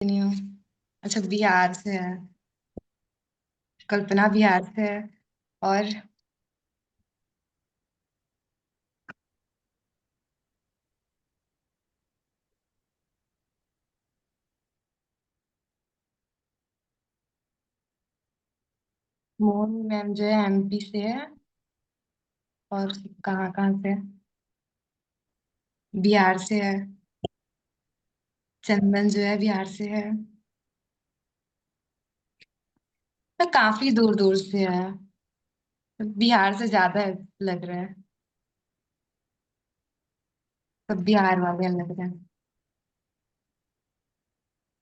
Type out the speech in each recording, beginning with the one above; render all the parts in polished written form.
नहीं हूँ। अच्छा, बिहार से है। कल्पना बिहार से है। और मोहन मैम जो है एमपी से है। और कहाँ कहाँ से है? बिहार से है। चंदन जो है बिहार से है। तो काफी दूर दूर से है। बिहार से ज्यादा लग रहा है। सब बिहार वाले लग रहे हैं।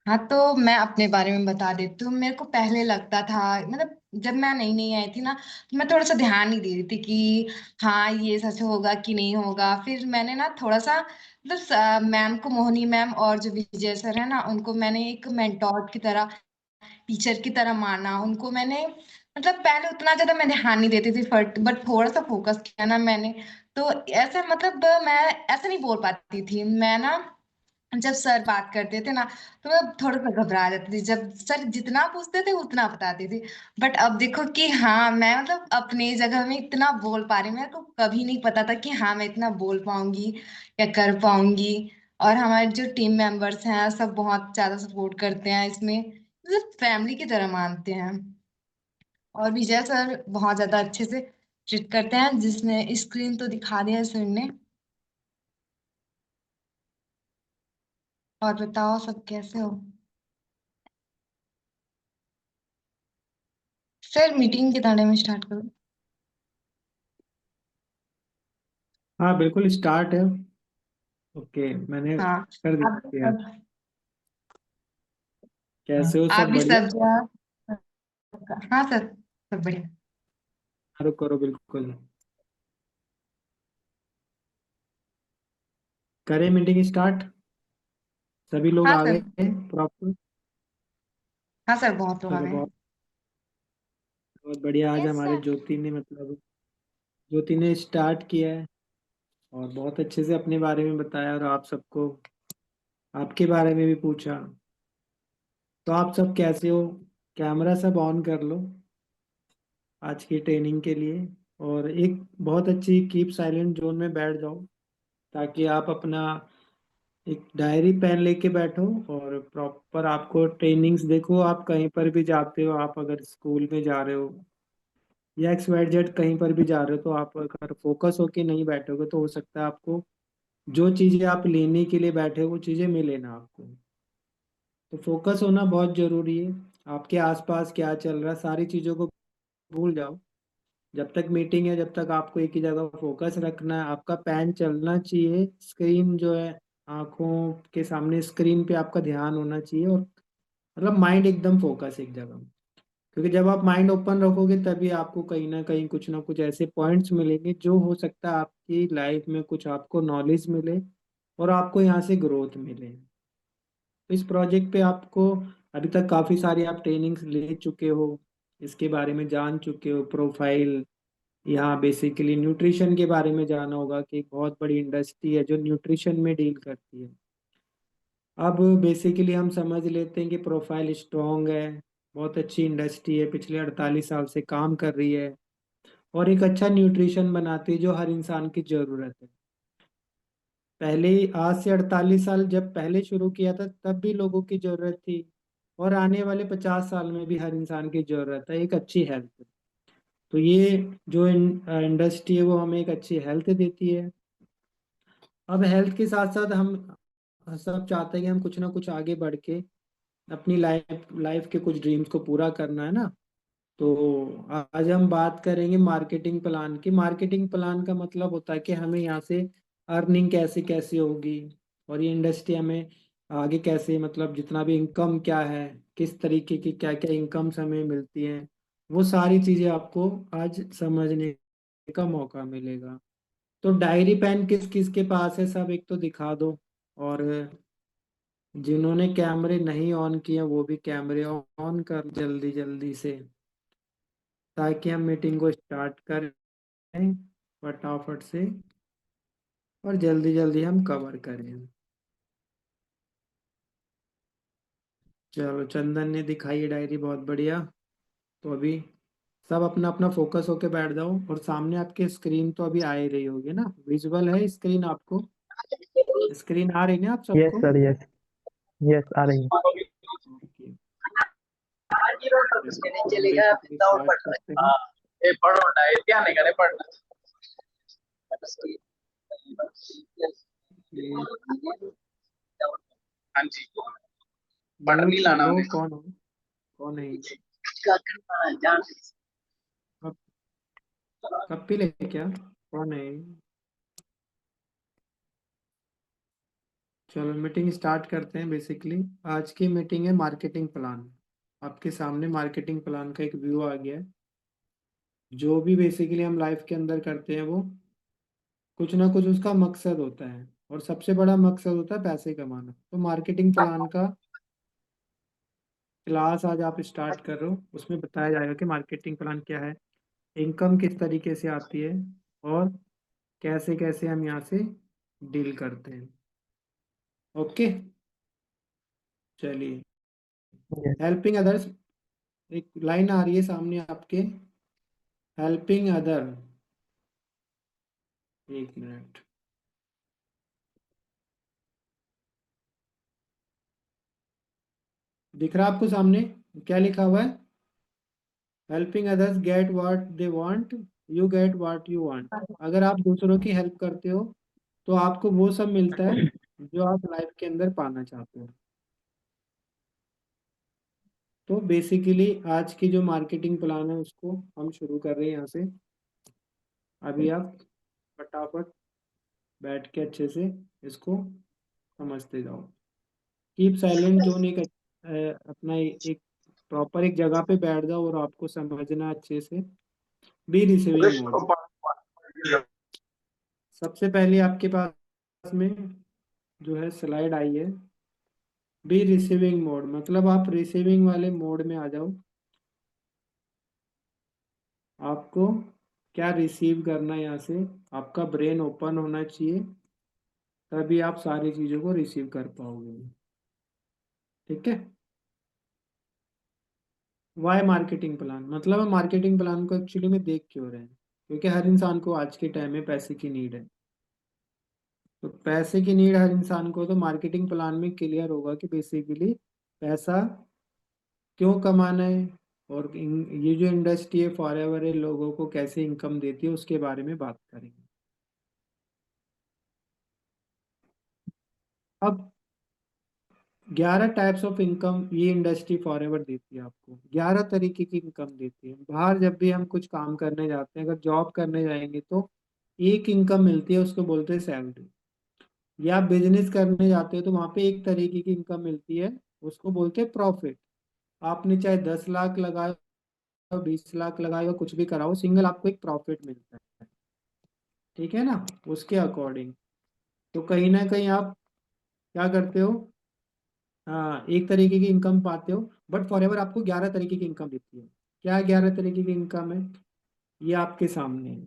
हाँ, तो मैं अपने बारे में बता देती हूँ। मेरे को पहले लगता था, मतलब जब मैं नई नई आई थी ना, तो मैं थोड़ा सा ध्यान नहीं दे रही थी कि हाँ ये सच होगा कि नहीं होगा। फिर मैंने ना थोड़ा सा मतलब मैम को, मोहिनी मैम और जो विजय सर है ना, उनको मैंने एक मेंटोर की तरह, टीचर की तरह माना उनको मैंने। मतलब पहले उतना ज्यादा मैं ध्यान नहीं देती थी, बट थोड़ा सा फोकस किया ना मैंने। तो ऐसे मतलब मैं ऐसे नहीं बोल पाती थी मैं ना। जब सर बात करते थे ना, तो मैं थोड़ा सा घबरा जाती थी। जब सर जितना पूछते थे उतना बताती थी। बट अब देखो कि हाँ, मैं मतलब अपनी जगह में इतना बोल पा रही हूँ। मेरे को कभी नहीं पता था कि हाँ मैं इतना बोल पाऊंगी या कर पाऊंगी। और हमारे जो टीम मेंबर्स हैं सब बहुत ज्यादा सपोर्ट करते हैं इसमें, मतलब फैमिली की तरह मानते हैं। और विजय सर बहुत ज्यादा अच्छे से ट्रीट करते हैं। जिसने स्क्रीन तो दिखा दिया है सर ने। और बताओ सब कैसे हो? सर मीटिंग के दाने में स्टार्ट करो। हाँ बिल्कुल स्टार्ट है। ओके, मैंने हाँ। कर आप भी दिया। सब। कैसे हो? आप सब भी बढ़िया? सब जो है। हाँ सर, सब बढ़िया। करो करो बिल्कुल। करें मीटिंग स्टार्ट। सभी लोग हाँ आ सर। गए हैं प्रॉपर? हाँ सर, बहुत लोग आ चलो, गए बहुत हैं। बहुत बढ़िया। आज यस हमारे सर। ज्योति ने स्टार्ट किया है और बहुत अच्छे से अपने बारे में बताया, और आप सबको आपके बारे में भी पूछा। तो आप सब कैसे हो? कैमरा सब ऑन कर लो आज की ट्रेनिंग के लिए। और एक बहुत अच्छी कीप साइलेंट जोन में बैठ जाओ, ताकि आप अपना एक डायरी पेन लेके बैठो और प्रॉपर आपको ट्रेनिंग्स देखो। आप कहीं पर भी जाते हो, आप अगर स्कूल में जा रहे हो या एक्स वाई जेड कहीं पर भी जा रहे हो, तो आप अगर फोकस होके नहीं बैठोगे तो हो सकता है आपको जो चीज़ें आप लेने के लिए बैठे हो वो चीज़ें मिले ना आपको। तो फोकस होना बहुत ज़रूरी है। आपके आसपास क्या चल रहा है सारी चीज़ों को भूल जाओ। जब तक मीटिंग है, जब तक आपको एक ही जगह फोकस रखना है। आपका पैन चलना चाहिए, स्क्रीन जो है आंखों के सामने स्क्रीन पे आपका ध्यान होना चाहिए, और मतलब माइंड एकदम फोकस एक जगह। क्योंकि जब आप माइंड ओपन रखोगे तभी आपको कहीं ना कुछ ऐसे पॉइंट्स मिलेंगे जो हो सकता है आपकी लाइफ में कुछ आपको नॉलेज मिले और आपको यहाँ से ग्रोथ मिले। तो इस प्रोजेक्ट पे आपको अभी तक काफ़ी सारी आप ट्रेनिंग्स ले चुके हो, इसके बारे में जान चुके हो। प्रोफाइल, यहाँ बेसिकली न्यूट्रिशन के बारे में जाना होगा कि एक बहुत बड़ी इंडस्ट्री है जो न्यूट्रिशन में डील करती है। अब बेसिकली हम समझ लेते हैं कि प्रोफाइल स्ट्रॉन्ग है, बहुत अच्छी इंडस्ट्री है, पिछले 48 साल से काम कर रही है और एक अच्छा न्यूट्रिशन बनाती है जो हर इंसान की ज़रूरत है। पहले आज से 48 साल जब पहले शुरू किया था तब भी लोगों की ज़रूरत थी, और आने वाले 50 साल में भी हर इंसान की ज़रूरत है एक अच्छी हेल्थ। तो ये जो इंडस्ट्री है वो हमें एक अच्छी हेल्थ देती है। अब हेल्थ के साथ साथ हम सब चाहते हैं कि हम कुछ ना कुछ आगे बढ़ के अपनी लाइफ लाइफ के कुछ ड्रीम्स को पूरा करना है ना। तो आज हम बात करेंगे मार्केटिंग प्लान की। मार्केटिंग प्लान का मतलब होता है कि हमें यहाँ से अर्निंग कैसे कैसे होगी, और ये इंडस्ट्री हमें आगे कैसे, मतलब जितना भी इनकम क्या है, किस तरीके की क्या क्या इनकम्स हमें मिलती हैं, वो सारी चीज़ें आपको आज समझने का मौका मिलेगा। तो डायरी पेन किस किस के पास है सब एक तो दिखा दो। और जिन्होंने कैमरे नहीं ऑन किए वो भी कैमरे ऑन कर जल्दी जल्दी से, ताकि हम मीटिंग को स्टार्ट करें फटाफट से और जल्दी जल्दी हम कवर करें। चलो, चंदन ने दिखाई है डायरी, बहुत बढ़िया। तो अभी सब अपना अपना फोकस होके बैठ जाओ, और सामने आपके स्क्रीन तो अभी आ ही रही होगी ना, विजुअल है स्क्रीन आपको? स्क्रीन आ रही ना आप यस सबको? Sir, yes. यस, आ रही है। ओके, चलो उसके हम चलेगा बेसिकली स्टार्ट करते हैं। ये पढ़ रहा है क्या नहीं करे पढ़ना। ये हाँ जी, पढ़ म्यूट नहीं कर लाना लो, उन्हें। कौन हो कौन है? क्या करना है जान। कप कपिल है क्या? कौन है? चलो मीटिंग स्टार्ट करते हैं। बेसिकली आज की मीटिंग है मार्केटिंग प्लान। आपके सामने मार्केटिंग प्लान का एक व्यू आ गया है। जो भी बेसिकली हम लाइफ के अंदर करते हैं वो कुछ ना कुछ उसका मकसद होता है, और सबसे बड़ा मकसद होता है पैसे कमाना। तो मार्केटिंग प्लान का क्लास आज आप स्टार्ट कर रहे हो, उसमें बताया जाएगा कि मार्केटिंग प्लान क्या है, इनकम किस तरीके से आती है, और कैसे कैसे हम यहाँ से डील करते हैं। ओके, चलिए। यस। हेल्पिंग अदर्स, एक लाइन आ रही है सामने आपके, हेल्पिंग अदर। एक मिनट, दिख रहा है आपको सामने क्या लिखा हुआ है? Helping others get what they want, you get what you want. अगर आप दूसरों की हेल्प करते हो तो आपको वो सब मिलता है जो आप लाइफ के अंदर पाना चाहते हो। तो बेसिकली आज की जो मार्केटिंग प्लान है उसको हम शुरू कर रहे हैं यहाँ से। अभी आप फटाफट बैठ के अच्छे से इसको समझते जाओ। कीप साइलेंट जोन, एक अपना एक प्रॉपर एक जगह पे बैठ जाओ और आपको समझना अच्छे से। Be receiving mode. सबसे पहले आपके पास में जो है स्लाइड आई है, बी रिसीविंग मोड, मतलब आप रिसीविंग वाले मोड में आ जाओ। आपको क्या रिसीव करना है यहाँ से, आपका ब्रेन ओपन होना चाहिए, तभी आप सारी चीज़ों को रिसीव कर पाओगे। ठीक है। वाई मार्केटिंग प्लान, मतलब हम मार्केटिंग प्लान को एक्चुअली में देख क्यों रहे हैं? क्योंकि हर इंसान को आज के टाइम में पैसे की नीड है। तो पैसे की नीड हर इंसान को, तो मार्केटिंग प्लान में क्लियर होगा कि बेसिकली पैसा क्यों कमाना है, और ये जो इंडस्ट्री है फॉर एवर है लोगों को कैसे इनकम देती है उसके बारे में बात करेंगे। अब 11 टाइप्स ऑफ इनकम ये इंडस्ट्री फॉर एवर देती है आपको, 11 तरीके की इनकम देती है। बाहर जब भी हम कुछ काम करने जाते हैं, अगर जॉब करने जाएंगे तो एक इनकम मिलती है, उसको बोलते हैं सैलरी। या बिजनेस करने जाते हो तो वहां पे एक तरीके की इनकम मिलती है, उसको बोलते हैं प्रॉफिट। आपने चाहे 10 लाख लगाए, 20 लाख लगाए, कुछ भी कराओ, सिंगल आपको एक प्रॉफिट मिलता है। ठीक है ना, उसके अकॉर्डिंग। तो कहीं ना कहीं आप क्या करते हो, हाँ, एक तरीके की इनकम पाते हो, बट फॉर एवर आपको 11 तरीके की इनकम देती है। क्या 11 तरीके की इनकम है, ये आपके सामने है।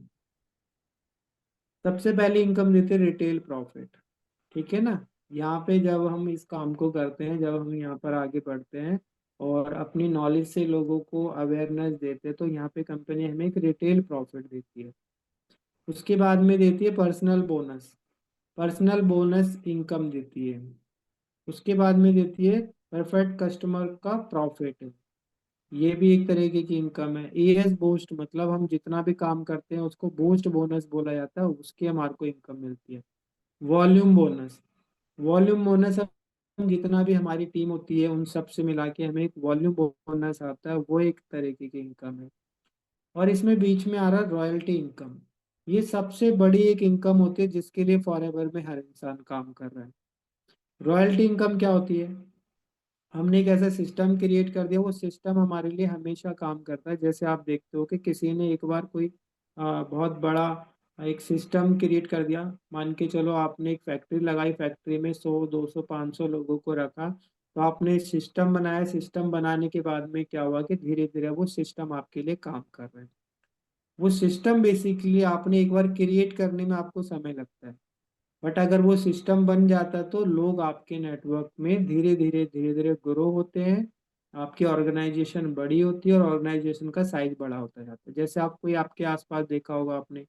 सबसे पहले इनकम देते हैं रिटेल प्रॉफिट। ठीक है ना। यहाँ पे जब हम इस काम को करते हैं, जब हम यहाँ पर आगे बढ़ते हैं और अपनी नॉलेज से लोगों को अवेयरनेस देते हैं, तो यहाँ पे कंपनी हमें एक रिटेल प्रॉफिट देती है। उसके बाद में देती है personal bonus, personal bonus income देती है। उसके बाद में देती है परफेक्ट कस्टमर का प्रॉफिट, ये भी एक तरीके की इनकम है। एएस बूस्ट, मतलब हम जितना भी काम करते हैं उसको बूस्ट बोनस बोला जाता है, उसकी हमारे को इनकम मिलती है। वॉल्यूम बोनस, वॉल्यूम बोनस हम जितना भी हमारी टीम होती है उन सब से मिला के हमें एक वॉल्यूम बोनस आता है, वो एक तरीके की इनकम है। और इसमें बीच में आ रहा है रॉयल्टी इनकम। ये सबसे बड़ी एक इनकम होती है जिसके लिए फॉरएवर में हर इंसान काम कर रहा है। रॉयल्टी इनकम क्या होती है, हमने एक ऐसा सिस्टम क्रिएट कर दिया, वो सिस्टम हमारे लिए हमेशा काम करता है। जैसे आप देखते हो कि किसी ने एक बार कोई बहुत बड़ा एक सिस्टम क्रिएट कर दिया, मान के चलो आपने एक फैक्ट्री लगाई, फैक्ट्री में 100 200 500 लोगों को रखा, तो आपने सिस्टम बनाया। सिस्टम बनाने के बाद में क्या हुआ कि धीरे धीरे वो सिस्टम आपके लिए काम कर रहा है। वो सिस्टम बेसिकली आपने एक बार क्रिएट करने में आपको समय लगता है, बट अगर वो सिस्टम बन जाता तो लोग आपके नेटवर्क में धीरे धीरे धीरे धीरे ग्रो होते हैं, आपकी ऑर्गेनाइजेशन बड़ी होती है और ऑर्गेनाइजेशन का साइज बड़ा होता जाता है। जैसे आप कोई आपके आसपास देखा होगा आपने,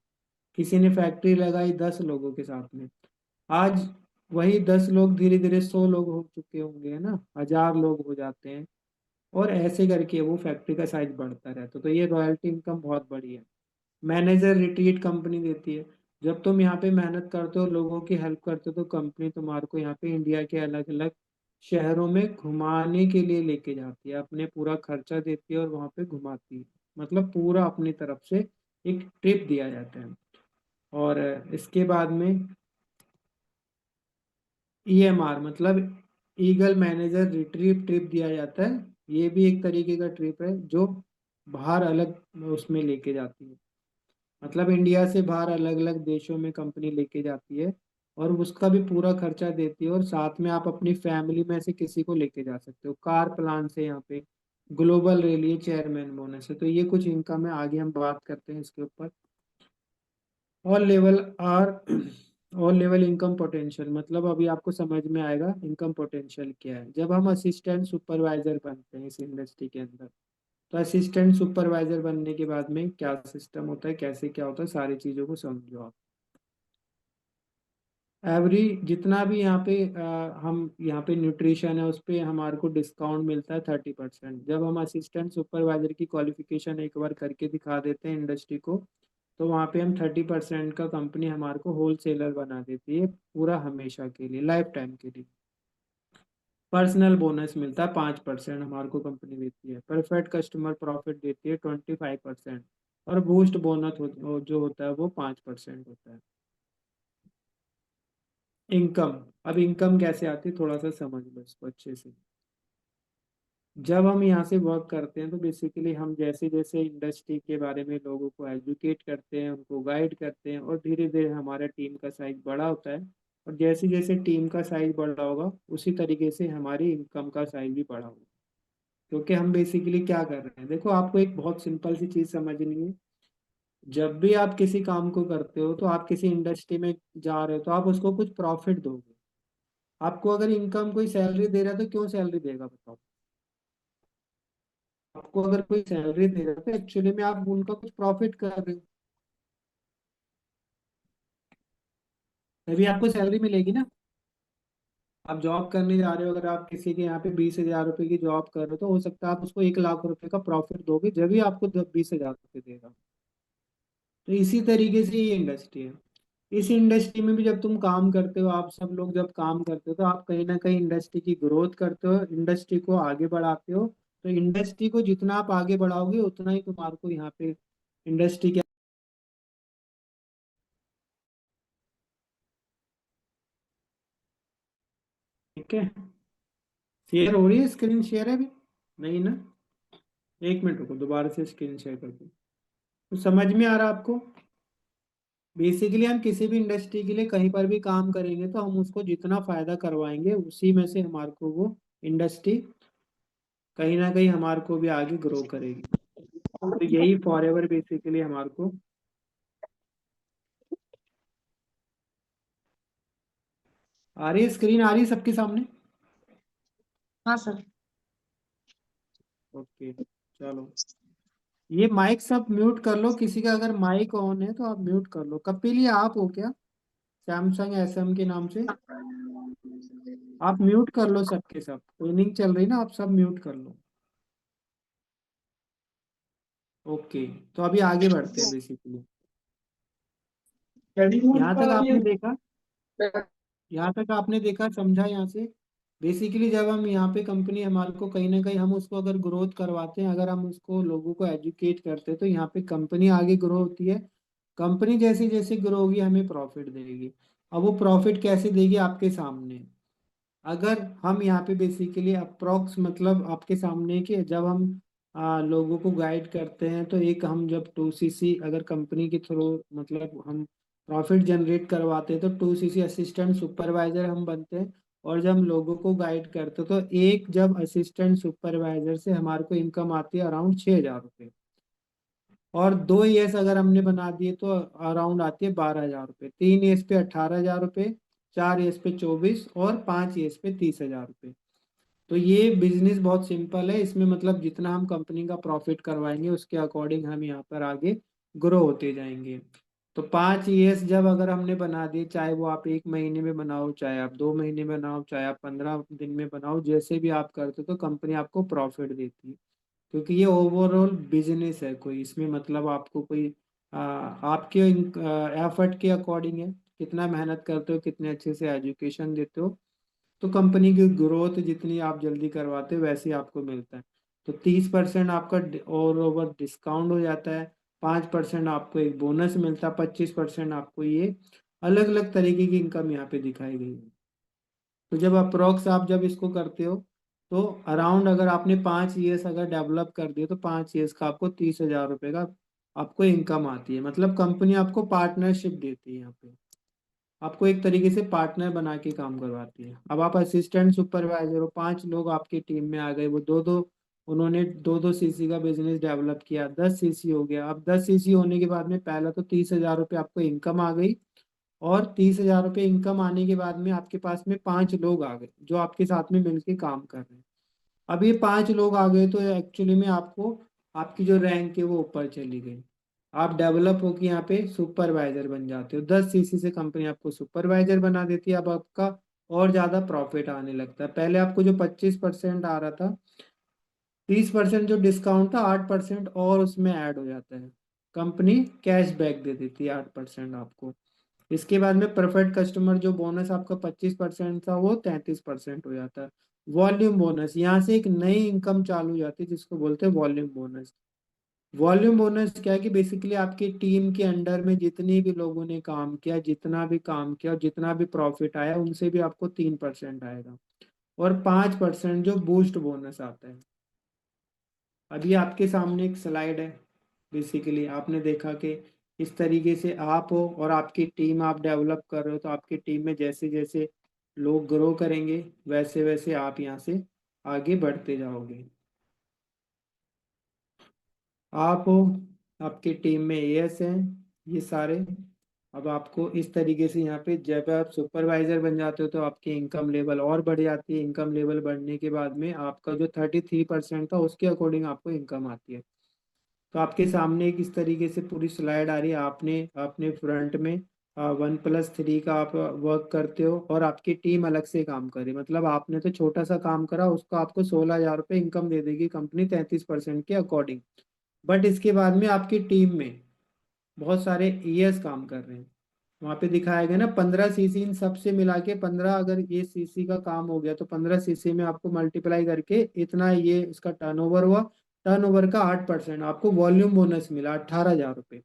किसी ने फैक्ट्री लगाई 10 लोगों के साथ में, आज वही 10 लोग धीरे धीरे 100 लोग हो चुके होंगे, है ना, 1000 लोग हो जाते हैं, और ऐसे करके वो फैक्ट्री का साइज बढ़ता रहता है। तो ये रॉयल्टी इनकम बहुत बड़ी है। मैनेजर रिट्रीट कंपनी देती है। जब तुम यहाँ पे मेहनत करते हो, लोगों की हेल्प करते हो, तो कंपनी तुम्हारे को यहाँ पे इंडिया के अलग अलग शहरों में घुमाने के लिए लेके जाती है, अपने पूरा खर्चा देती है और वहाँ पे घुमाती है, मतलब पूरा अपनी तरफ से एक ट्रिप दिया जाता है। और इसके बाद में EMR मतलब ईगल मैनेजर रिट्रीव ट्रिप दिया जाता है। ये भी एक तरीके का ट्रिप है जो बाहर अलग उसमें लेके जाती है, मतलब इंडिया से बाहर अलग अलग देशों में कंपनी लेके जाती है और उसका भी पूरा खर्चा देती है, और साथ में आप अपनी फैमिली में से किसी को लेके जा सकते हो। कार प्लान से यहाँ पे ग्लोबल रेलिए चेयरमैन बोनस है। तो ये कुछ इनकम है, आगे हम बात करते हैं इसके ऊपर। All level are all level income potential, मतलब अभी आपको समझ में आएगा इनकम पोटेंशियल क्या है। जब हम असिस्टेंट सुपरवाइजर बनते हैं इस इंडस्ट्री के अंदर, तो असिस्टेंट सुपरवाइजर बनने के बाद में क्या सिस्टम होता है, कैसे क्या होता है, सारी चीज़ों को समझो आप। एवरी जितना भी यहाँ पे हम यहाँ पे न्यूट्रिशन है उस पे हमारे को डिस्काउंट मिलता है 30%। जब हम असिस्टेंट सुपरवाइजर की क्वालिफिकेशन एक बार करके दिखा देते हैं इंडस्ट्री को, तो वहाँ पे हम 30% का कंपनी हमारे को होल सेलर बना देती है, पूरा हमेशा के लिए, लाइफ टाइम के लिए। पर्सनल बोनस मिलता है 5% हमारे को कंपनी देती है। परफेक्ट कस्टमर प्रॉफिट देती है 25%, और बूस्ट बोनस जो होता है वो 5% होता है। इनकम, अब इनकम कैसे आती है थोड़ा सा समझ लो इसको अच्छे से। जब हम यहाँ से वर्क करते हैं तो बेसिकली हम जैसे जैसे इंडस्ट्री के बारे में लोगों को एजुकेट करते हैं, उनको गाइड करते हैं, और धीरे धीरे हमारा टीम का साइज बड़ा होता है। और जैसे जैसे टीम का साइज बड़ा होगा उसी तरीके से हमारी इनकम का साइज भी बड़ा होगा। क्योंकि हम बेसिकली क्या कर रहे हैं, देखो आपको एक बहुत सिंपल सी चीज समझनी है। जब भी आप किसी काम को करते हो, तो आप किसी इंडस्ट्री में जा रहे हो तो आप उसको कुछ प्रॉफिट दोगे। आपको अगर इनकम कोई सैलरी दे रहा है तो क्यों सैलरी देगा बताओ। आपको अगर कोई सैलरी दे रहा है तो एक्चुअली में आप उनका कुछ प्रॉफिट कर रहे हो, तभी आपको सैलरी मिलेगी ना। आप जॉब करने जा रहे हो, अगर आप किसी के यहाँ पे 20,000 रुपए की जॉब कर रहे हो, तो हो सकता है आप उसको 1 लाख रुपए का प्रॉफिट दोगे, जब भी आपको 20,000 रुपए देगा। तो इसी तरीके से ये इंडस्ट्री है। इस इंडस्ट्री में भी जब तुम काम करते हो, आप सब लोग जब काम करते हो, तो आप कहीं ना कहीं इंडस्ट्री की ग्रोथ करते हो, इंडस्ट्री को आगे बढ़ाते हो। तो इंडस्ट्री को जितना आप आगे बढ़ाओगे उतना ही तुम्हारे को यहाँ पे इंडस्ट्री के, ठीक है। शेयर हो रही है, स्क्रीन शेयर है अभी नहीं ना? एक मिनट रुको, दोबारा से स्क्रीन शेयर कर दूँ। तो समझ में आ रहा आपको? बेसिकली हम किसी भी इंडस्ट्री के लिए कहीं पर भी काम करेंगे तो हम उसको जितना फायदा करवाएंगे उसी में से हमारे को वो इंडस्ट्री कहीं ना कहीं हमारे को भी आगे ग्रो करेगी। तो यही फॉर एवर बेसिकली हमारे को। आ रही है स्क्रीन, आ रही है सबके सामने? हाँ सर। ओके, चलो। ये माइक सब म्यूट कर लो, किसी का अगर माइक ऑन है तो आप म्यूट कर लो। कपिल, ये आप हो क्या सैमसंग SM के नाम से? आप म्यूट कर लो सबके सब, ट्रेनिंग चल रही ना, आप सब म्यूट कर लो। ओके, तो अभी आगे बढ़ते हैं बेसिकली। यहाँ तक आपने देखा, यहाँ तक आपने देखा समझा यहाँ से। बेसिकली जब हम यहाँ पे कंपनी हमारे को कहीं ना कहीं हम उसको अगर ग्रोथ करवाते हैं, अगर हम उसको लोगों को एजुकेट करते हैं, तो यहाँ पे कंपनी आगे ग्रो होती है। कंपनी जैसे जैसे ग्रो होगी हमें प्रॉफिट देगी। अब वो प्रॉफिट कैसे देगी आपके सामने। अगर हम यहाँ पे बेसिकली अप्रोक्स मतलब आपके सामने कि जब हम लोगों को गाइड करते हैं, तो एक हम जब 2CC अगर कंपनी के थ्रू मतलब हम प्रॉफिट जनरेट करवाते हैं तो 2CC असिस्टेंट सुपरवाइजर हम बनते हैं। और जब हम लोगों को गाइड करते हैं तो एक जब असिस्टेंट सुपरवाइजर से हमारे को इनकम आती है अराउंड 6,000 रुपये। और 2 ES अगर हमने बना दिए तो अराउंड आती है 12,000 रुपये। 3 ES पे 18,000 रुपये, 4 ईयर्स पे 24 और 5 ईयर्स पे 30,000 रुपये। तो ये बिजनेस बहुत सिंपल है, इसमें मतलब जितना हम कंपनी का प्रॉफिट करवाएंगे उसके अकॉर्डिंग हम यहाँ पर आगे ग्रो होते जाएंगे। तो 5 ईयर्स जब अगर हमने बना दिए, चाहे वो आप 1 महीने में बनाओ, चाहे आप 2 महीने में बनाओ, चाहे आप 15 दिन में बनाओ, जैसे भी आप करते हो तो कंपनी आपको प्रॉफिट देती है। क्योंकि ये ओवरऑल बिजनेस है, कोई इसमें मतलब आपको कोई आपके एफर्ट के अकॉर्डिंग है, कितना मेहनत करते हो, कितने अच्छे से एजुकेशन देते हो, तो कंपनी की ग्रोथ जितनी आप जल्दी करवाते हो वैसे ही आपको मिलता है। तो 30% आपका और ओवर डिस्काउंट हो जाता है, 5% आपको एक बोनस मिलता है, 25% आपको ये अलग अलग तरीके की इनकम यहाँ पे दिखाई गई है। तो जब अप्रोक्स आप जब इसको करते हो तो अराउंड अगर आपने 5 ईयर्स अगर डेवलप कर दिए तो 5 ईयर्स का आपको 30,000 रुपये का आपको इनकम आती है। मतलब कंपनी आपको पार्टनरशिप देती है, यहाँ पे आपको एक तरीके से पार्टनर बना के काम करवाती है। अब आप असिस्टेंट सुपरवाइजर हो, 5 लोग आपकी टीम में आ गए, वो दो दो उन्होंने 2-2 सीसी का बिजनेस डेवलप किया, 10 सीसी हो गया। अब 10 सीसी होने के बाद में पहला तो 30,000 रुपये आपको इनकम आ गई, और 30,000 रुपये इनकम आने के बाद में आपके पास में 5 लोग आ गए जो आपके साथ में मिलके काम कर रहे हैं। अब ये 5 लोग आ गए तो एक्चुअली में आपको आपकी जो रैंक है वो ऊपर चली गई, आप डेवलप होके यहाँ पे सुपरवाइजर बन जाते हो। 10 सीसी से कंपनी आपको सुपरवाइजर बना देती है। अब आपका और ज्यादा प्रॉफिट आने लगता है। पहले आपको जो 25% आ रहा था, 30% जो डिस्काउंट था, 8% और उसमें ऐड हो जाता है, कंपनी कैश बैक दे देती है 8% आपको। इसके बाद में परफेक्ट कस्टमर जो बोनस आपका 25% था वो 33% हो जाता है। वॉल्यूम बोनस, यहाँ से एक नई इनकम चालू हो जाती है जिसको बोलते हैं वॉल्यूम बोनस। वॉल्यूम बोनस क्या है कि बेसिकली आपकी टीम के अंडर में जितने भी लोगों ने काम किया, जितना भी काम किया और जितना भी प्रॉफिट आया, उनसे भी आपको 3% आएगा, और 5% जो बूस्ट बोनस आता है। अभी आपके सामने एक स्लाइड है, बेसिकली आपने देखा कि इस तरीके से आप हो और आपकी टीम आप डेवलप कर रहे हो, तो आपकी टीम में जैसे जैसे लोग ग्रो करेंगे वैसे वैसे आप यहाँ से आगे बढ़ते जाओगे। आप हो, आपकी टीम में एएस हैं ये सारे। अब आपको इस तरीके से यहाँ पे जब आप सुपरवाइजर बन जाते हो तो आपकी इनकम लेवल और बढ़ जाती है। इनकम लेवल बढ़ने के बाद में आपका जो 33% था उसके अकॉर्डिंग आपको इनकम आती है। तो आपके सामने एक इस तरीके से पूरी स्लाइड आ रही है। आपने अपने फ्रंट में 1+3 का आप वर्क करते हो और आपकी टीम अलग से काम करे, मतलब आपने तो छोटा सा काम करा, उसको आपको 16,000 रुपये इनकम दे देगी कंपनी 33% के अकॉर्डिंग। बट इसके बाद में आपकी टीम में बहुत सारे ईएस काम कर रहे हैं। वहां पे दिखाया गया ना 15 सीसी, इन सबसे मिला के 15, अगर ये सीसी का काम हो गया तो 15 सीसी में आपको मल्टीप्लाई करके इतना ये इसका टर्नओवर हुआ। टर्नओवर का 8% आपको वॉल्यूम बोनस मिला 18,000 रुपये।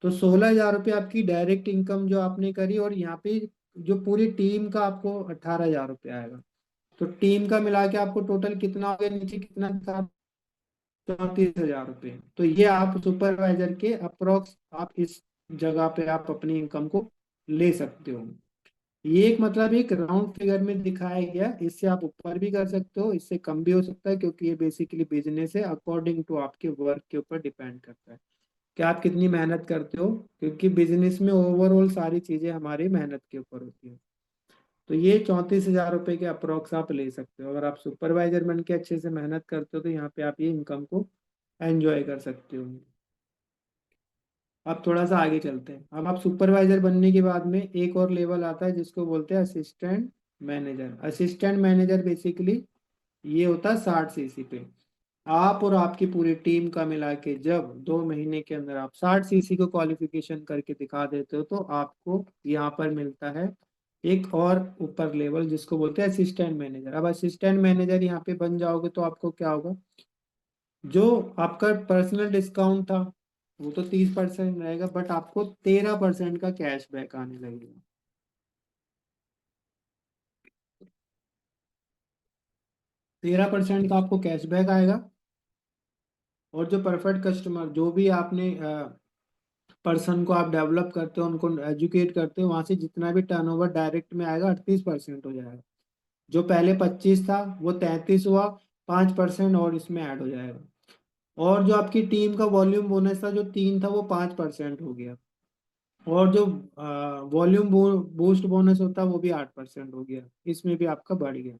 तो 16,000 रुपये आपकी डायरेक्ट इनकम जो आपने करी, और यहाँ पे जो पूरी टीम का आपको 18,000 रुपये आएगा। तो टीम का मिला के आपको टोटल कितना हो गया, नीचे कितना था, 34,000 रुपये। तो ये आप सुपरवाइजर के अप्रोक्स आप इस जगह पे आप अपनी इनकम को ले सकते हो। ये एक मतलब एक राउंड फिगर में दिखाया गया, इससे आप ऊपर भी कर सकते हो, इससे कम भी हो सकता है, क्योंकि ये बेसिकली बिजनेस है, अकॉर्डिंग टू आपके वर्क के ऊपर डिपेंड करता है कि आप कितनी मेहनत करते हो, क्योंकि बिजनेस में ओवरऑल सारी चीजें हमारी मेहनत के ऊपर होती है। तो ये 34,000 रुपये के अप्रोक्स आप ले सकते हो। अगर आप सुपरवाइजर बन के अच्छे से मेहनत करते हो तो यहाँ पे आप ये इनकम को एंजॉय कर सकते हो। अब थोड़ा सा आगे चलते हैं। अब आप सुपरवाइजर बनने के बाद में एक और लेवल आता है जिसको बोलते हैं assistant manager. Assistant manager basically ये होता है 60 सीसी पे। आप और आपकी पूरी टीम का मिला के जब 2 महीने के अंदर आप 60 सीसी को क्वालिफिकेशन करके दिखा देते हो तो आपको यहाँ पर मिलता है एक और ऊपर लेवल जिसको बोलते हैं असिस्टेंट मैनेजर। अब असिस्टेंट मैनेजर यहाँ पे बन जाओगे तो आपको क्या होगा, जो आपका पर्सनल डिस्काउंट था वो तो 30% रहेगा, बट आपको 13% का कैश बैक आने लगेगा। 13% का आपको कैशबैक आएगा। और जो परफेक्ट कस्टमर, जो भी आपने पर्सन को आप डेवलप करते हो, उनको एजुकेट करते हो, वहां से जितना भी टर्नओवर डायरेक्ट में आएगा 38% हो जाएगा। जो पहले 25 था वो 33 हुआ, 5% और इसमें ऐड हो जाएगा। और जो आपकी टीम का वॉल्यूम बोनस था जो 3 था वो 5% हो गया। और जो वॉल्यूम बूस्ट बोनस होता है वो भी 8% हो गया, इसमें भी आपका बढ़ गया।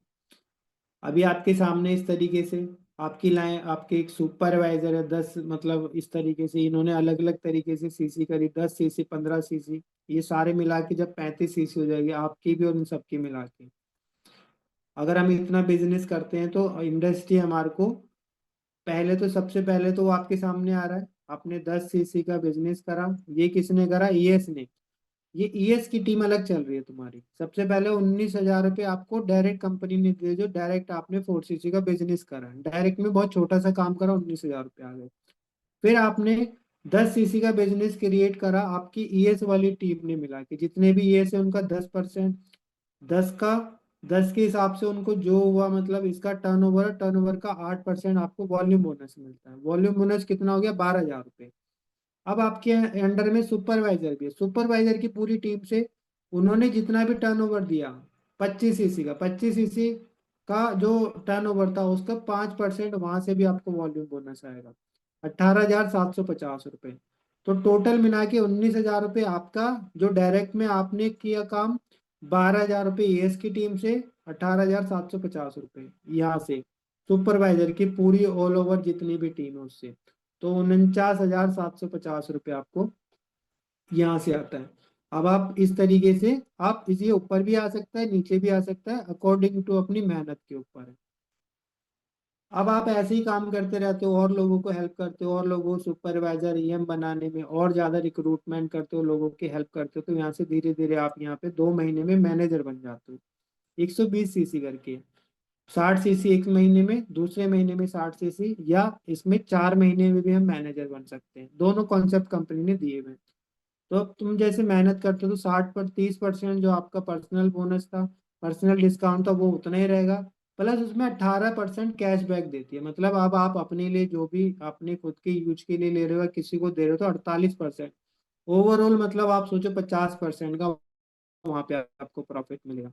अभी आपके सामने इस तरीके से आपकी लाइन, आपके एक सुपरवाइजर है 10, मतलब इस तरीके से इन्होंने अलग अलग तरीके से सीसी करी, 10 सीसी, 15 सीसी, ये सारे मिला के जब 35 सीसी हो जाएगी आपकी भी और इन सबकी मिला के, अगर हम इतना बिजनेस करते हैं तो इंडस्ट्री हमारे को, पहले तो सबसे पहले तो वो आपके सामने आ रहा है, आपने 10 सीसी का बिजनेस करा, ये किसने करा, ईएस ने। ये ईएस की टीम अलग चल रही है तुम्हारी। सबसे पहले 19,000 रुपये आपको डायरेक्ट कंपनी ने दिए, जो डायरेक्ट आपने 4 सीसी का बिजनेस करा, डायरेक्ट में बहुत छोटा सा काम करा, 19,000 रुपये आ गए। फिर आपने 10 सीसी का बिजनेस क्रिएट करा, आपकी ईएस वाली टीम ने मिला के, जितने भी ईएस है उनका 10%, 10 का 10 के हिसाब से उनको जो हुआ, मतलब इसका टर्नओवर, टर्नओवर का 8% आपको वॉल्यूम बोनस मिलता है। वॉल्यूम बोनस कितना हो गया, 12,000 रुपये। अब आपके अंडर में सुपरवाइजर भी है, सुपरवाइजर की पूरी टीम से उन्होंने जितना भी टर्नओवर दिया, 25 सीसी का, 25 सीसी का जो टर्नओवर था उसका 5% वहां से भी आपको वॉल्यूम बोनस आएगा, 18,750 रुपये। तो टोटल मिला के 19,000 रुपये आपका, जो डायरेक्ट में आपने किया काम, 12,000 रुपये ईएस की टीम से, 18,750 रुपये यहाँ से सुपरवाइजर की पूरी ऑल ओवर जितनी भी टीम है उससे, तो 49,750 रुपये आपको यहाँ से आता है। अब आप इस तरीके से, आप इसी ऊपर भी आ सकता है, नीचे भी आ सकता है, अकॉर्डिंग टू अपनी मेहनत के ऊपर है। अब आप ऐसे ही काम करते रहते हो और लोगों को हेल्प करते हो, और लोगों को सुपरवाइजर ईएम बनाने में और ज्यादा रिक्रूटमेंट करते हो, लोगों की हेल्प करते हो, तो यहाँ से धीरे धीरे आप यहाँ पे 2 महीने में मैनेजर बन जाते हो। 120 सीसी करके, 60 सीसी एक महीने में, दूसरे महीने में 60 सीसी, या इसमें 4 महीने में भी हम मैनेजर बन सकते हैं। दोनों कॉन्सेप्ट कंपनी ने दिए हुए हैं। तो अब तुम जैसे मेहनत करते हो तो 30% जो आपका पर्सनल बोनस था, पर्सनल डिस्काउंट था, वो उतना ही रहेगा, प्लस उसमें 18% कैशबैक देती है। मतलब अब आप अपने लिए जो भी अपने खुद के यूज के लिए ले रहे हो, किसी को दे रहे हो, तो 48%। ओवरऑल मतलब आप सोचो 50% का वहां पे आपको प्रॉफिट मिलेगा।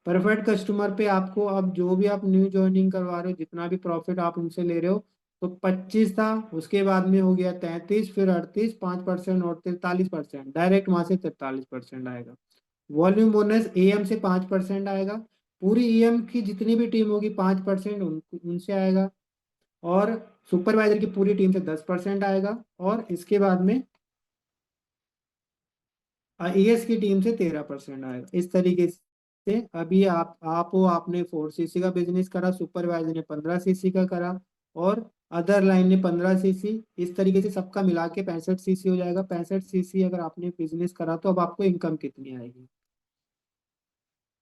परफेक्ट कस्टमर पे आपको, अब जो भी आप न्यू ज्वाइनिंग करवा रहे हो, जितना भी प्रॉफिट आप उनसे ले रहे हो, तो 25 था, उसके बाद में हो गया 33, फिर 38, 5% और 43%, डायरेक्ट वहां से 43% आएगा। वॉल्यूम बोनस एएम से 5% आएगा, पूरी ईएम की जितनी भी टीम होगी 5% उनसे आएगा, और सुपरवाइजर की पूरी टीम से 10% आएगा, और इसके बाद में ईएस की टीम से 13% आएगा। इस तरीके से अभी आपने 4 सीसी का बिजनेस करा, सुपरवाइजर ने 15 सीसी का करा, और अदर लाइन ने 15 सीसी, इस तरीके से सबका मिला के 65 सीसी हो जाएगा। 65 सीसी अगर आपने बिजनेस करा तो अब आपको इनकम कितनी आएगी।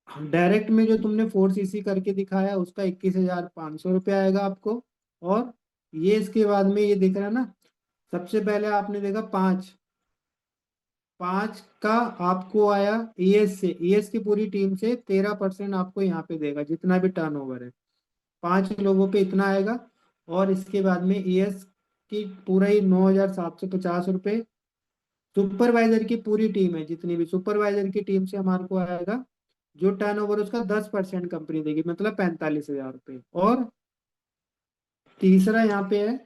डायरेक्ट में जो तुमने 4 सीसी करके दिखाया उसका 21,500 रुपये आएगा आपको। और ये इसके बाद में ये दिख रहा है ना, सबसे पहले आपने देखा 5 का आपको आया ईएस से, ईएस की पूरी टीम से 13% आपको यहाँ पे देगा, जितना भी टर्नओवर है 5 लोगों पे इतना आएगा। और इसके बाद में ईएस की पूरा ही 9,750 रुपये, सुपरवाइजर की पूरी टीम है जितनी भी, सुपरवाइजर की टीम से हमारे को आएगा, जो टर्नओवर उसका 10% कंपनी देगी, मतलब 45,000 रुपये। और तीसरा यहाँ पे है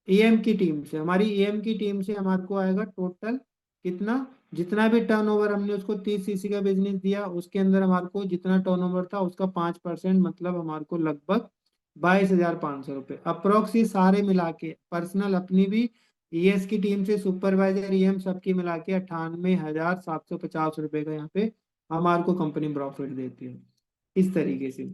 एएम की टीम से, हमारी एएम की टीम से हमारे को आएगा टोटल कितना, जितना भी टर्नओवर हमने उसको 30 सीसी का बिजनेस दिया, उसके अंदर हमारे को जितना टर्नओवर था उसका 5%, मतलब हमारे को लगभग 22,500 रुपये अप्रोक्स। ये सारे मिला के पर्सनल अपनी भी, ईएस की टीम से, सुपरवाइजर ईएम सबकी मिला के 98,750 रुपये का यहाँ पे हमारे को कंपनी प्रॉफिट देती है। इस तरीके से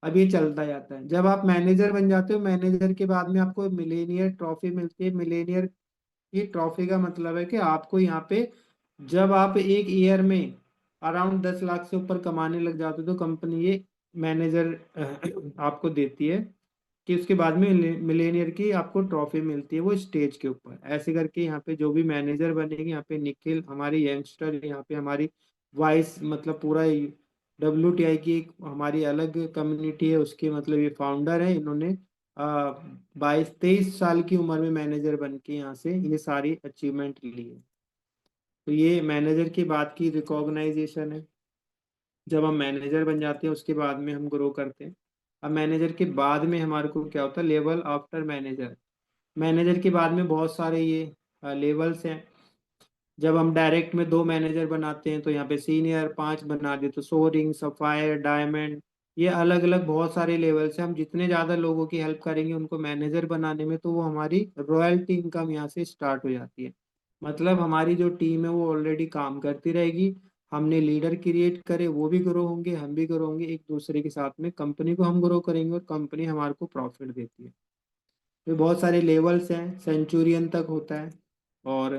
अब ये चलता जाता है। जब आप मैनेजर बन जाते हो, मैनेजर के बाद में आपको मिलेनियर ट्रॉफी मिलती है। मिलेनियर की ट्रॉफी का मतलब है कि आपको यहाँ पे, जब आप एक ईयर में अराउंड 10 लाख से ऊपर कमाने लग जाते हो, तो कंपनी ये मैनेजर आपको देती है, कि उसके बाद में मिलेनियर की आपको ट्रॉफी मिलती है, वो स्टेज के ऊपर। ऐसे करके यहाँ पे जो भी मैनेजर बनेगी, यहाँ पे निखिल हमारी यंगस्टर, यहाँ पे हमारी वाइस, मतलब पूरा WTI की एक हमारी अलग कम्युनिटी है, उसके मतलब ये फाउंडर है, इन्होंने 22-23 साल की उम्र में मैनेजर बन के यहाँ से ये सारी अचीवमेंट ली है। तो ये मैनेजर की बात की रिकॉग्नाइजेशन है। जब हम मैनेजर बन जाते हैं उसके बाद में हम ग्रो करते हैं। अब मैनेजर के बाद में हमारे को क्या होता है, लेवल आफ्टर मैनेजर। मैनेजर के बाद में बहुत सारे ये लेवल्स हैं। जब हम डायरेक्ट में 2 मैनेजर बनाते हैं तो यहाँ पे सीनियर 5 बना दे, तो सोरिंग, सफायर, डायमंड, ये अलग अलग बहुत सारे लेवल्स हैं। हम जितने ज्यादा लोगों की हेल्प करेंगे उनको मैनेजर बनाने में, तो वो हमारी रॉयल्टी इनकम यहाँ से स्टार्ट हो जाती है। मतलब हमारी जो टीम है वो ऑलरेडी काम करती रहेगी, हमने लीडर क्रिएट करे, वो भी ग्रो होंगे, हम भी ग्रो होंगे, एक दूसरे के साथ में कंपनी को हम ग्रो करेंगे और कंपनी हमारे को प्रॉफिट देती है। तो बहुत सारे लेवल्स हैं, सेंचुरियन तक होता है। और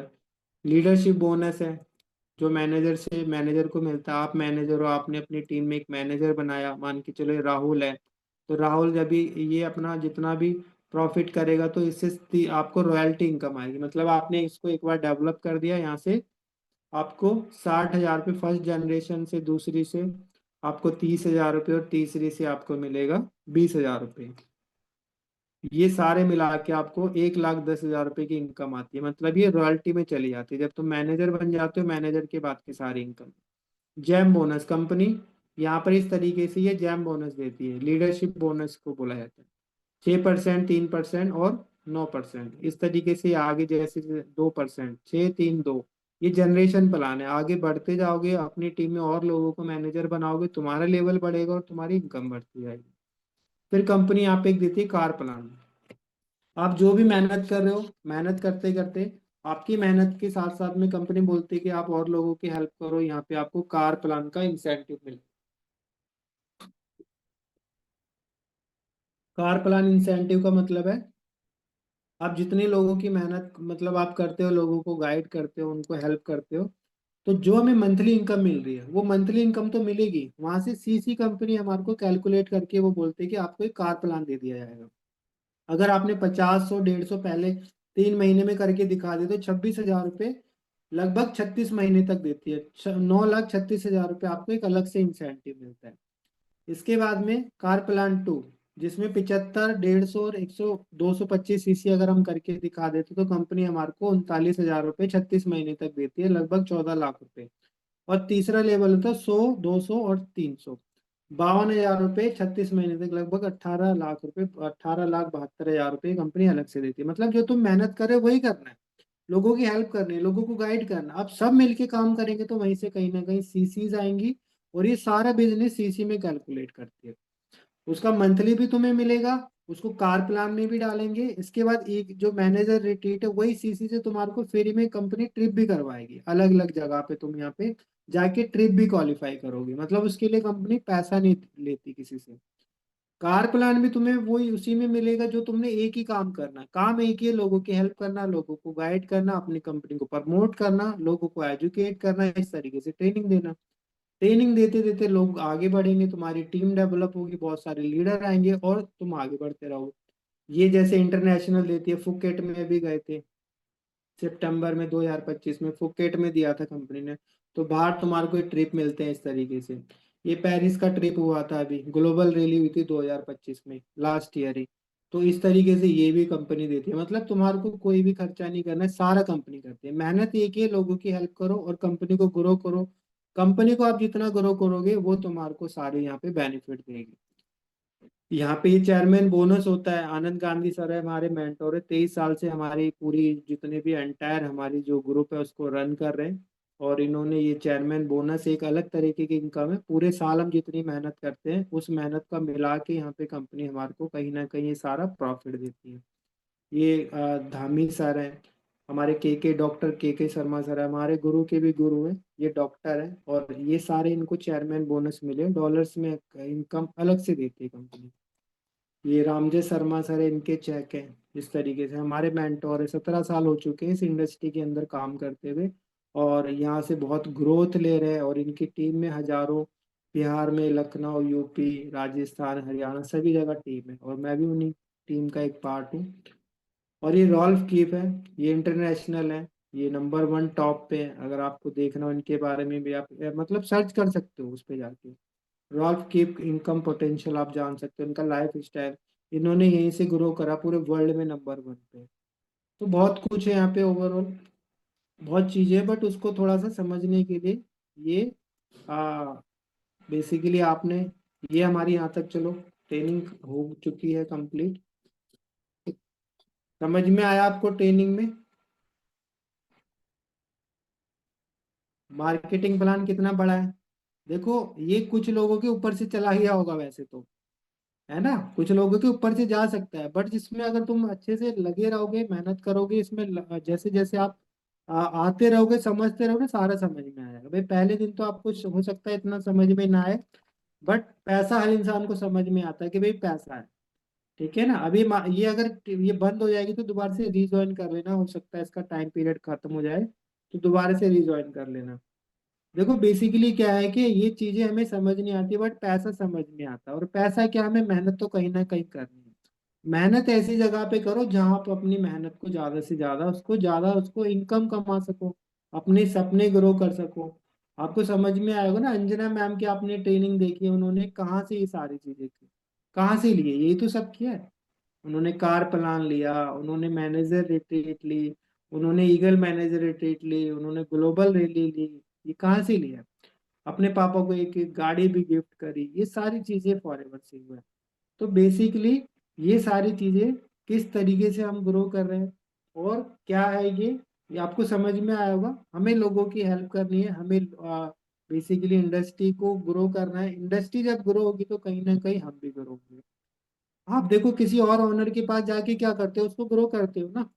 लीडरशिप बोनस है जो मैनेजर से मैनेजर को मिलता है। आप मैनेजर हो, आपने अपनी टीम में एक मैनेजर बनाया, मान के चलो ये राहुल है, तो राहुल जब भी ये अपना जितना भी प्रॉफिट करेगा तो इससे आपको रॉयल्टी इनकम आएगी। मतलब आपने इसको एक बार डेवलप कर दिया, यहाँ से आपको 60,000 रुपये फर्स्ट जनरेशन से, दूसरी से आपको 30,000 रुपये, और तीसरी से आपको मिलेगा 20,000 रुपये। ये सारे मिला के आपको 1,10,000 रुपये की इनकम आती है। मतलब ये रॉयल्टी में चली जाती है। जब तुम मैनेजर बन जाते हो, मैनेजर के बाद की सारी इनकम। जैम बोनस कंपनी यहाँ पर इस तरीके से ये जैम बोनस देती है, लीडरशिप बोनस को बोला जाता है। 6%, 3% और 9%, इस तरीके से आगे जैसे 2%, 6, 3, 2, ये जनरेशन प्लान है। आगे बढ़ते जाओगे, अपनी टीम में और लोगों को मैनेजर बनाओगे, तुम्हारा लेवल बढ़ेगा और तुम्हारी इनकम बढ़ती जाएगी। फिर कंपनी यहाँ पे एक देती है कार प्लान। आप जो भी मेहनत कर रहे हो, मेहनत करते करते आपकी मेहनत के साथ साथ में कंपनी बोलती है कि आप और लोगों की हेल्प करो, यहाँ पे आपको कार प्लान का इंसेंटिव मिले। कार प्लान इंसेंटिव का मतलब है आप जितने लोगों की मेहनत मतलब आप करते हो, लोगों को गाइड करते हो, उनको हेल्प करते हो, तो जो हमें मंथली इनकम मिल रही है वो मंथली इनकम तो मिलेगी। वहां से सीसी कंपनी हमारे को कैलकुलेट करके वो बोलते हैं कि आपको एक कार प्लान दे दिया जाएगा। अगर आपने 50, 100, 150 पहले 3 महीने में करके दिखा दे तो 26,000 रुपये लगभग 36 महीने तक देती है। 9,36,000 रुपये आपको एक अलग से इंसेंटिव मिलता है। इसके बाद में कार प्लान 2, जिसमें 75, 150 और 100, 225 सीसी अगर हम करके दिखा देते तो कंपनी हमारे को 39,000 रुपये 36 महीने तक देती है, लगभग 14 लाख रुपए। और तीसरा लेवल होता है 100, 200 और 300, 52,000 रुपये 36 महीने तक, लगभग 18 लाख रुपए, 18,72,000 रुपये कंपनी अलग से देती है। मतलब जो तुम मेहनत कर रहे हो वही करना है, लोगों की हेल्प करनी है, लोगों को गाइड करना। अब सब मिलके काम करेंगे तो वहीं से कहीं ना कहीं सीसीज आएंगी, और ये सारा बिजनेस सीसी में कैलकुलेट करती है। उसका मंथली भी तुम्हें मिलेगा, उसको कार प्लान में भी डालेंगे। इसके बाद एक जो मैनेजर रिट्रीट है वही सीसी से तुम्हारे को फ्री में कंपनी ट्रिप भी करवाएगी, अलग अलग जगह पे तुम यहाँ पे जाके ट्रिप भी क्वालिफाई करोगे। मतलब उसके लिए कंपनी पैसा नहीं लेती किसी से। कार प्लान भी तुम्हें वही उसी में मिलेगा जो तुमने एक ही काम करना है। काम एक ही है, लोगों की हेल्प करना, लोगों को गाइड करना, अपनी कंपनी को प्रमोट करना, लोगों को एजुकेट करना, इस तरीके से ट्रेनिंग देना। ट्रेनिंग देते देते लोग आगे बढ़ेंगे, तुम्हारी टीम डेवलप होगी, बहुत सारे लीडर आएंगे और तुम आगे बढ़ते रहोगे। ये जैसे इंटरनेशनल देती है, फुकेट में भी गए थे सितंबर में 2025 में, फुकेट में दिया था कंपनी ने। तो बाहर तुम्हारे को ट्रिप मिलते हैं इस तरीके से। ये पेरिस का ट्रिप हुआ था, अभी ग्लोबल रैली हुई थी 2025 में, लास्ट ईयर ही। तो इस तरीके से ये भी कंपनी देती है। मतलब तुम्हारे को कोई भी खर्चा नहीं करना है, सारा कंपनी करती है। मेहनत एक ही है, लोगों की हेल्प करो और कंपनी को ग्रो करो। कंपनी को आप जितना ग्रो करोगे वो तुम्हारे को सारे यहाँ पे बेनिफिट देगी। यहाँ पे ये चेयरमैन बोनस होता है। आनंद गांधी सर है हमारे मेंटोर है, 23 साल से हमारी पूरी जितने भी एंटायर हमारी जो ग्रुप है उसको रन कर रहे हैं। और इन्होंने ये चेयरमैन बोनस एक अलग तरीके की इनकम है, पूरे साल हम जितनी मेहनत करते हैं उस मेहनत का मिला के यहाँ पे कंपनी हमारे को कहीं ना कहीं ये सारा प्रॉफिट देती है। ये धामी सर हैं हमारे, के डॉक्टर के शर्मा सर है, हमारे गुरु के भी गुरु हैं, ये डॉक्टर हैं। और ये सारे इनको चेयरमैन बोनस मिले, डॉलर्स में इनकम अलग से देती है कंपनी। ये रामजय शर्मा सर है, इनके चेक हैं। इस तरीके से हमारे मेंटोर है, 17 साल हो चुके हैं इस इंडस्ट्री के अंदर काम करते हुए, और यहाँ से बहुत ग्रोथ ले रहे हैं। और इनकी टीम में हजारों, बिहार में, लखनऊ, यूपी, राजस्थान, हरियाणा, सभी जगह टीम है, और मैं भी उन्हीं टीम का एक पार्ट हूँ। और ये रॉल्फ कीफ है, ये इंटरनेशनल है, ये नंबर 1 टॉप पे है। अगर आपको देखना हो इनके बारे में भी, आप मतलब सर्च कर सकते हो उस पे जाके। रॉल्फ की इनकम पोटेंशियल आप जान सकते हो, उनका लाइफ स्टाइल, इन्होंने यहीं से ग्रो करा, पूरे वर्ल्ड में नंबर 1 पे। तो बहुत कुछ है यहाँ पे, ओवरऑल बहुत चीजें है, बट उसको थोड़ा सा समझने के लिए ये बेसिकली आपने, ये हमारी यहाँ तक चलो ट्रेनिंग हो चुकी है कंप्लीट। समझ में आया आपको ट्रेनिंग में? मार्केटिंग प्लान कितना बड़ा है। देखो ये कुछ लोगों के ऊपर से चला गया होगा वैसे तो, है ना, कुछ लोगों के ऊपर से जा सकता है, बट जिसमें अगर तुम अच्छे से लगे रहोगे, मेहनत करोगे इसमें, जैसे जैसे आप आते रहोगे, समझते रहोगे, सारा समझ में आएगा भाई। पहले दिन तो आपको हो सकता है इतना समझ में ना आए, बट पैसा हर इंसान को समझ में आता है कि भाई पैसा है। ठीक है ना। अभी ये अगर ये बंद हो जाएगी तो दोबारा से रिज्वाइन कर लेना, हो सकता है इसका टाइम पीरियड खत्म हो जाए तो दोबारा से रिज्वाइन कर लेना। देखो बेसिकली क्या है कि ये चीजें हमें समझ नहीं आती, बट पैसा समझ में आता है। और पैसा क्या, हमें मेहनत तो कहीं ना कहीं करनी है। मेहनत ऐसी जगह पे करो जहां आप अपनी मेहनत को ज्यादा उसको इनकम कमा सको, अपने सपने ग्रो कर सको। आपको समझ में आएगा ना, अंजना मैम की आपने ट्रेनिंग देखी है, उन्होंने कहाँ से ये सारी चीजें की, कहाँ से लिए, यही तो सब किया है। उन्होंने कार प्लान लिया, उन्होंने मैनेजर रिट्रीट ली, उन्होंने ईगल मैनेजर रिट्रीट ली, उन्होंने ग्लोबल रैली ली। ये कहाँ से लिया, अपने पापा को एक एक गाड़ी भी गिफ्ट करी, ये सारी चीजें फॉरएवर से हुआ है। तो बेसिकली ये सारी चीजें किस तरीके से हम ग्रो कर रहे हैं और क्या है ये आपको समझ में आया होगा। हमें लोगों की हेल्प करनी है, हमें बेसिकली इंडस्ट्री को ग्रो करना है। इंडस्ट्री जब ग्रो होगी तो कहीं ना कहीं हम भी ग्रो होंगे। आप देखो किसी और ओनर के पास जाके क्या करते हो, उसको ग्रो करते हो ना।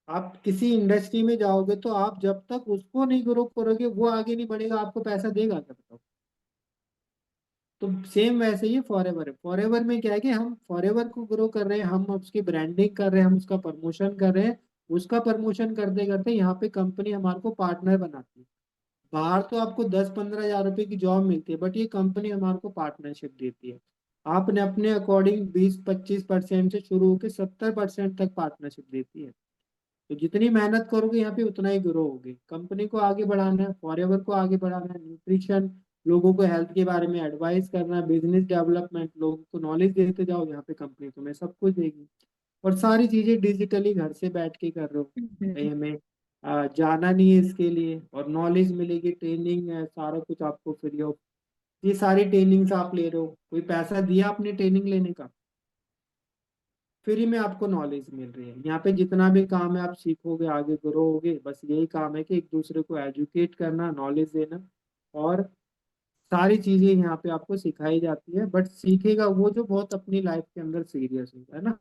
आप किसी इंडस्ट्री में जाओगे तो आप जब तक उसको नहीं ग्रो करोगे वो आगे नहीं बढ़ेगा, आपको पैसा देगा क्या बताओ। तो सेम वैसे ही फॉरएवर है। फॉरएवर में क्या है कि हम फॉरएवर को ग्रो कर रहे हैं, हम उसकी ब्रांडिंग कर रहे हैं, हम उसका प्रमोशन कर रहे हैं। उसका प्रमोशन करते करते यहाँ पे कंपनी हमारे को पार्टनर बनाती है। बाहर तो आपको 10-15 हज़ार रुपए की जॉब मिलती है, बट ये कंपनी हमारे को पार्टनरशिप देती है। आपने अपने अकॉर्डिंग 20-25% से शुरू होकर 70% तक पार्टनरशिप देती है। तो जितनी मेहनत करोगे यहाँ पे उतना ही ग्रो होगे। कंपनी को आगे बढ़ाना है, फॉरएवर को आगे बढ़ाना है, न्यूट्रिशन, लोगों को हेल्थ के बारे में एडवाइस करना है, बिजनेस डेवलपमेंट, लोगों को नॉलेज देते जाओ, यहाँ पे कंपनी तुम्हें सब कुछ देगी। और सारी चीजें डिजिटली घर से बैठ के कर रहे हो भाई। हमें जाना नहीं है इसके लिए, और नॉलेज मिलेगी, ट्रेनिंग है, सारा कुछ आपको फ्री ऑफ। ये सारी ट्रेनिंग्स आप ले रहे हो, कोई पैसा दिया आपने ट्रेनिंग लेने का, फ्री में आपको नॉलेज मिल रही है। यहाँ पे जितना भी काम है आप सीखोगे, आगे ग्रो होगे, बस यही काम है कि एक दूसरे को एजुकेट करना, नॉलेज देना। और सारी चीजें यहाँ पे आपको सिखाई जाती है, बट सीखेगा वो जो बहुत अपनी लाइफ के अंदर सीरियस होगा, है ना।